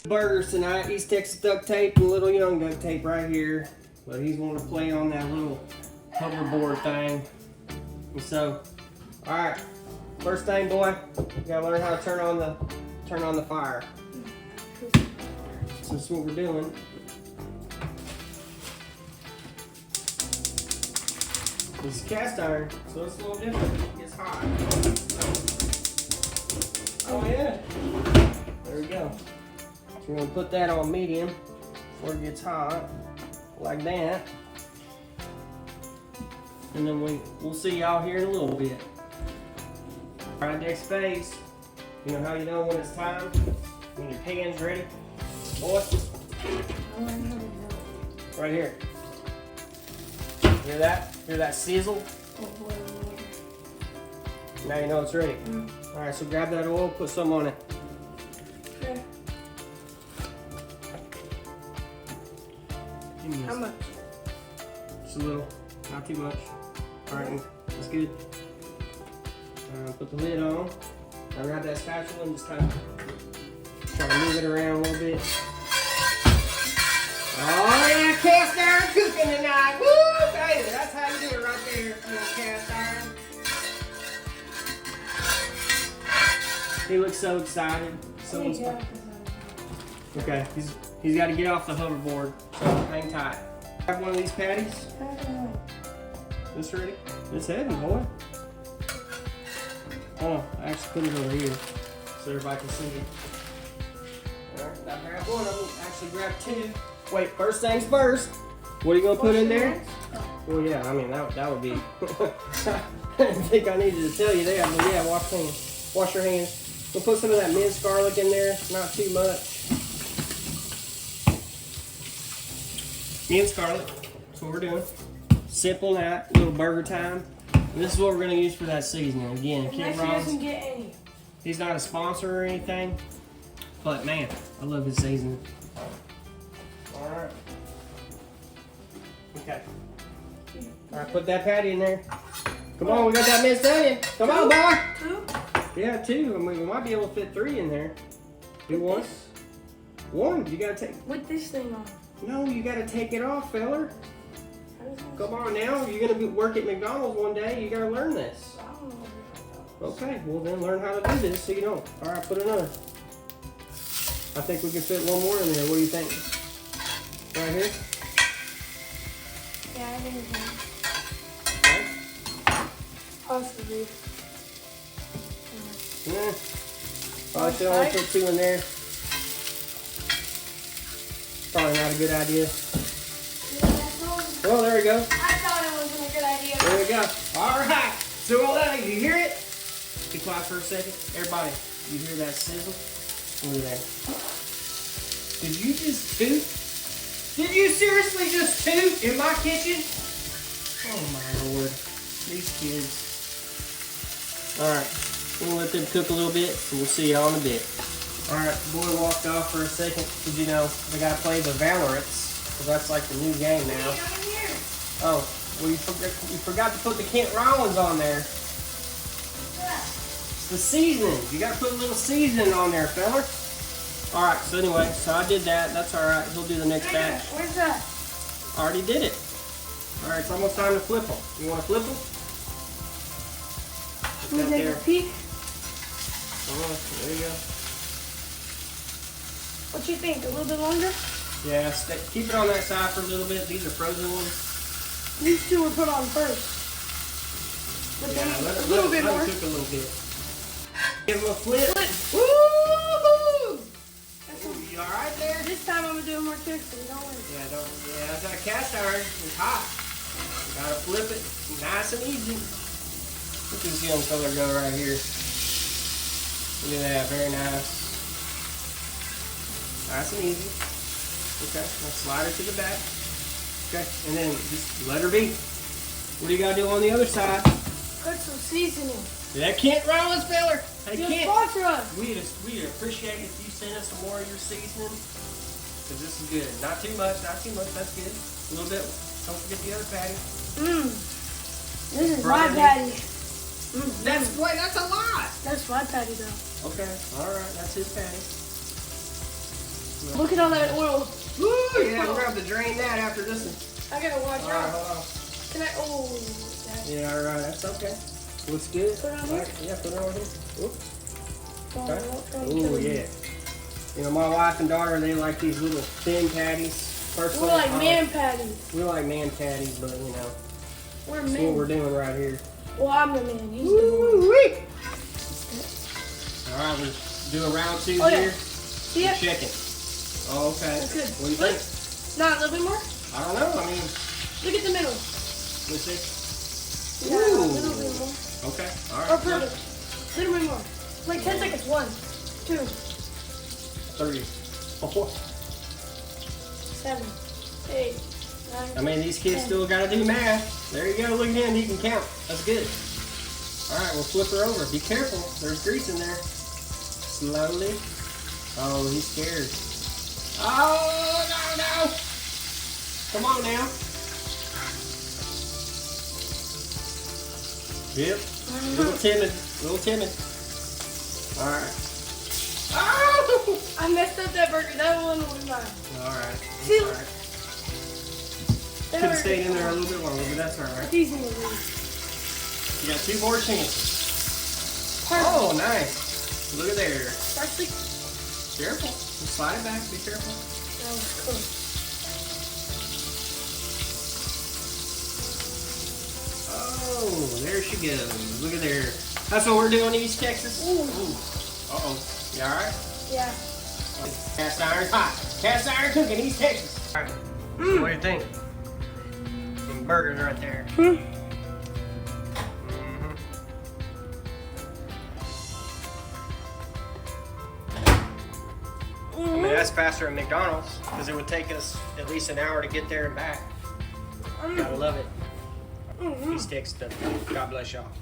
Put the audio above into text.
Burgers tonight. East Texas duct tape and a little young duct tape right here. But he's wanting to play on that little hoverboard thing. And so, alright. First thing, boy, you gotta learn how to turn on the fire. So that's what we're doing. This is cast iron, so it's a little different. It gets hot. Oh yeah. There we go. So we're gonna put that on medium before it gets hot, like that. And then we'll see y'all here in a little bit. All right, next phase. You know how you know when it's time? When your pan's ready? Boy. Right here. Hear that? Hear that sizzle? Now you know it's ready. All right, so grab that oil, put some on it. Okay. How much? Just a little, not too much. All right, that's good. Put the lid on. Now grab that spatula and just kind of try to move it around a little bit. Oh yeah, cast iron cooking tonight. Woo, baby, that's how you do it right there. Little cast iron. He looks so excited. So excited. Okay, he's got to get off the hoverboard. So hang tight. Have one of these patties. This ready? It's heavy, boy. Oh, I actually put it over here so everybody can see it. Alright, I grabbed one. I'm gonna actually grab two. Wait, first things first. What are you gonna put in there? Well, yeah, I mean that would be. I didn't think I needed to tell you that, but yeah, wash your hands. We'll put some of that minced garlic in there, not too much. Minced garlic. That's what we're doing. Simple night, little burger time. And this is what we're going to use for that seasoning. Again, Kent Rollins, he's not a sponsor or anything, but man, I love his seasoning. All right. Okay. All right, put that patty in there. Come on, we got that minced onion. Come on, boy. Two? Yeah, two. I mean, we might be able to fit three in there. Do one. One. You got to take. With this thing on. No, you got to take it off, feller. Come on now, you're gonna work at McDonald's one day, you gotta learn this. Okay, well then learn how to do this so you don't. Alright, put another. I think we can fit one more in there. What do you think? Right here? Yeah, I think so. Okay. Possibly. Probably should only put two in there. Probably not a good idea. Well, there we go. I thought it wasn't a good idea. There we go. All right. So, all that, you hear it? Be quiet for a second. Everybody, you hear that sizzle? Look at that. Did you just toot? Did you seriously just toot in my kitchen? Oh, my Lord. These kids. All right. We'll let them cook a little bit, and we'll see y'all in a bit. All right. The boy walked off for a second. Did you know they got to play the Valorants? Because that's like the new game now. Oh, well you forgot to put the Kent Rollins on there. It's the seasoning. You got to put a little seasoning on there, fella. All right. So anyway, so I did that. That's all right. He'll do the next batch. Where's that? I already did it. All right. It's almost time to flip them. You want to flip them? Can we take a peek? Oh, there you go. What you think? A little bit longer? Yeah, keep it on that side for a little bit. These are frozen ones. These two were put on first. But Yeah, then let a little bit it more. cook a little bit. Give them a flip. Woo-hoo! Ooh, you all right there? This time I'm gonna do it more carefully. Don't worry. Yeah, that's that cast iron. It's hot. You gotta flip it nice and easy. Look at this young fella go right here. Look at that, very nice. Nice and easy. Okay, now slide it to the back. Okay, and then just let her be. What do you gotta do on the other side? Put some seasoning. That Kent Rollins feller. Hey, You'll Kent. sponsor us. We'd appreciate if you send us some more of your seasoning. Because this is good. Not too much, that's good. A little bit. Don't forget the other patty. This is my patty. That's a lot. That's my patty though. Okay, alright, that's his patty. Look at all that oil. Woo, yeah, we're gonna have to drain that after this one. I gotta watch All right, out. hold on. Can I? Oh. That. Yeah, all right, that's okay. Looks good. Put it on All here? right, yeah, put it on here. Oop. Okay. Oh, Ooh, yeah. You know, my wife and daughter, they like these little thin patties. We're Personally, like I man like- patties. We like man patties, but you know, We're that's what men. we're doing right here. Well, I'm the man. He's the Woo-wee. All right, we're doing round two Oh, yeah. here. See it? Chicken. Oh, okay. That's good. What do you Look. think? Not a little bit more? I don't know. I mean, Look at the middle. let's see. Yeah, a Ooh. little bit more. Okay. All right. Oh, perfect. A little bit more. Like 10 seconds. 1, 2, 3, 4. 7, 8, 9. I mean, these kids still got to do math. There you go. Look at him. He can count. That's good. All right, we'll flip her over. Be careful. There's grease in there. Slowly. Oh, he's scared. Oh, no. Come on now. Yep. Little timid. All right. Oh! I messed up that burger. That one was mine. All right. See? All right. Could have stayed in there a little bit longer, but that's all right. It's easy to lose. You got 2 more chances. Perfect. Oh, nice. Look at there. Actually, Careful. Just slide it back. Be careful. that was cool. Oh, there she goes. Look at there. That's what we're doing in East Texas. Ooh. Uh-oh. You all right? Yeah. Cast iron's hot. Cast iron cooking, East Texas. All right. So what do you think? Some burgers right there. Mhm. I mean, that's faster than McDonald's because it would take us at least an hour to get there and back. Gotta love it. East Texas, God bless y'all.